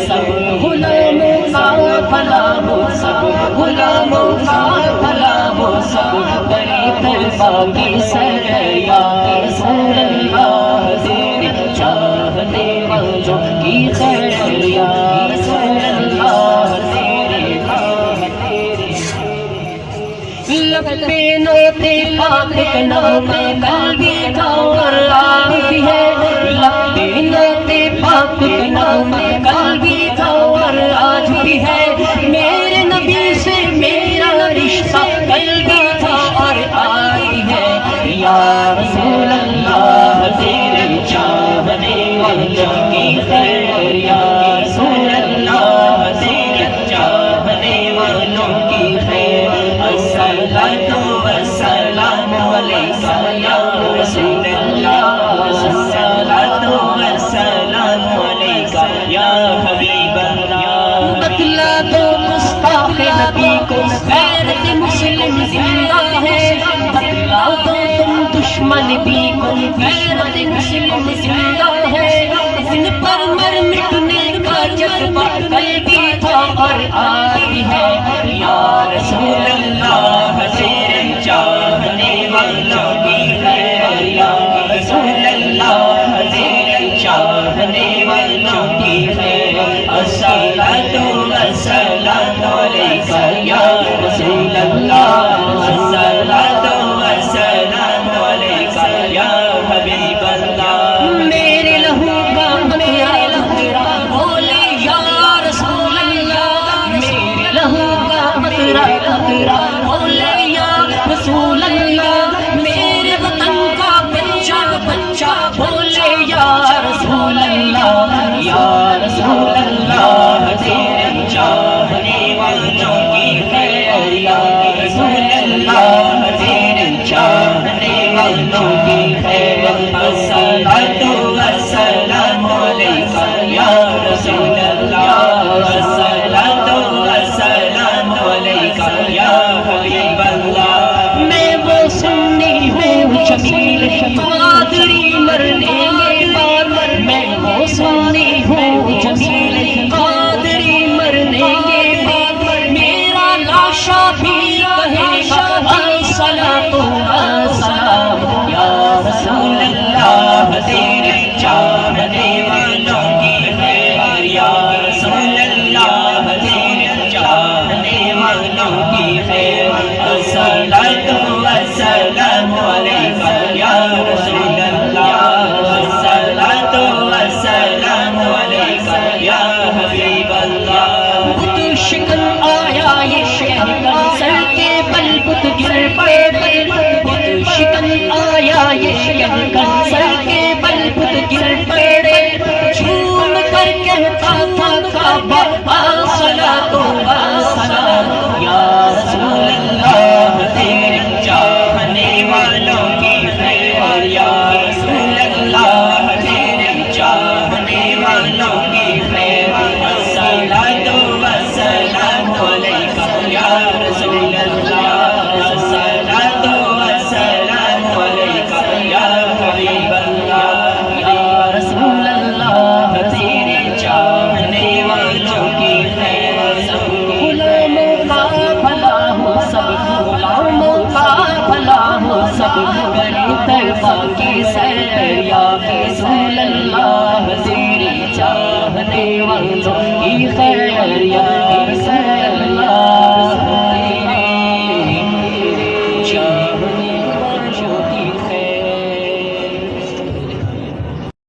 سب غلاموں کا بھلا ہو، سب غلاموں کا بھلا ہو، سب بڑی طلبا کی سر یا رسول اللہ، تیرے چاہنے والوں کی خیر یا رسول اللہ، لگتے نوتے پاک کا نام قلبی کا اور آج بھی ہے، لگتے نوتے پاک کا نام قلبی کا اور آج بھی ہے، میرے نبی سے میرا رشتہ قلبی تھا اور آج بھی ہے، یا رسول اللہ تیرے چاہنے والوں کی خیر یا رسول اللہ تیرے چاہنے والوں کی خیر، الصلاۃ والسلام علیک یا رسول اللہ، الصلاۃ والسلام علیک یا حبیب اللہ، بتلا دو گستاخ نبی کو غیرت مسلم زندہ ہے، بتلا دو تم دشمن بھی کو غیرت مسلم زندہ ہے، ان پر مر مٹنے کا جذبہ قلبی تھا اور آج بھی ہے، یا رسول اللہ تیرے چاہنے والوں کی خیر یا رسول اللہ تیرے چاہنے والوں کی خیر، الصلاۃ والسلام علیک یا رسول اللہ، الصلاۃ والسلام علیک یا حبیب اللہ، میرے لہو کا قطرہ بولے یا رسول اللہ، میرے لہو کا قطرہ بولے یا رسول اللہ، میرے وطن کا بچہ بچہ بولے یا رسول اللہ، یا رسول اللہ تیرے چاہنے والوں کی خیر یا رسول اللہ تیرے چاہنے والوں کی خیر، الصلاۃ والسلام علیک یا رسول اللہ، الصلاۃ والسلام علیک یا حبیب اللہ، میں وہ سنی ہوں جمیل قادری مرنے کے بعد، میں وہ سنی ہوں جمیل قادری مرنے کے بعد، میرا لاشا بھی کہے گا الصلاۃ والسلام یا رسول اللہ تیرے چاہنے والوں کی خیر یا رسول اللہ تیرے چاہنے والوں کی خیر، الصلاۃ والسلام علیک یا رسول اللہ، الصلاۃ والسلام علیک یا حبیب اللہ، بت شکن آیا یہ شہر کا سر کے بل بت گر پڑے، بت شکن آیا یہ شہر کا سر کے بل بت گر پڑے، جھوم کر کہتا تھا کعبہ الصلاۃ والسلام یا رسول اللہ تیرے چاہنے والوں کی خیر یا رسول اللہ تیرے چاہنے والوں کی خیر، الصلاۃ والسلام علیک یا رسول اللہ، الصلاۃ والسلام علیک یا حبیب اللہ، یا رسول اللہ تیرے چاہنے والوں کی خیر، سب غلاموں کا بھلا ہو، سب غلاموں کا بھلا ہو، سب بڑی طلبا کی سیر یا رسول اللہ تیرے چاہنے والوں کی خیر یا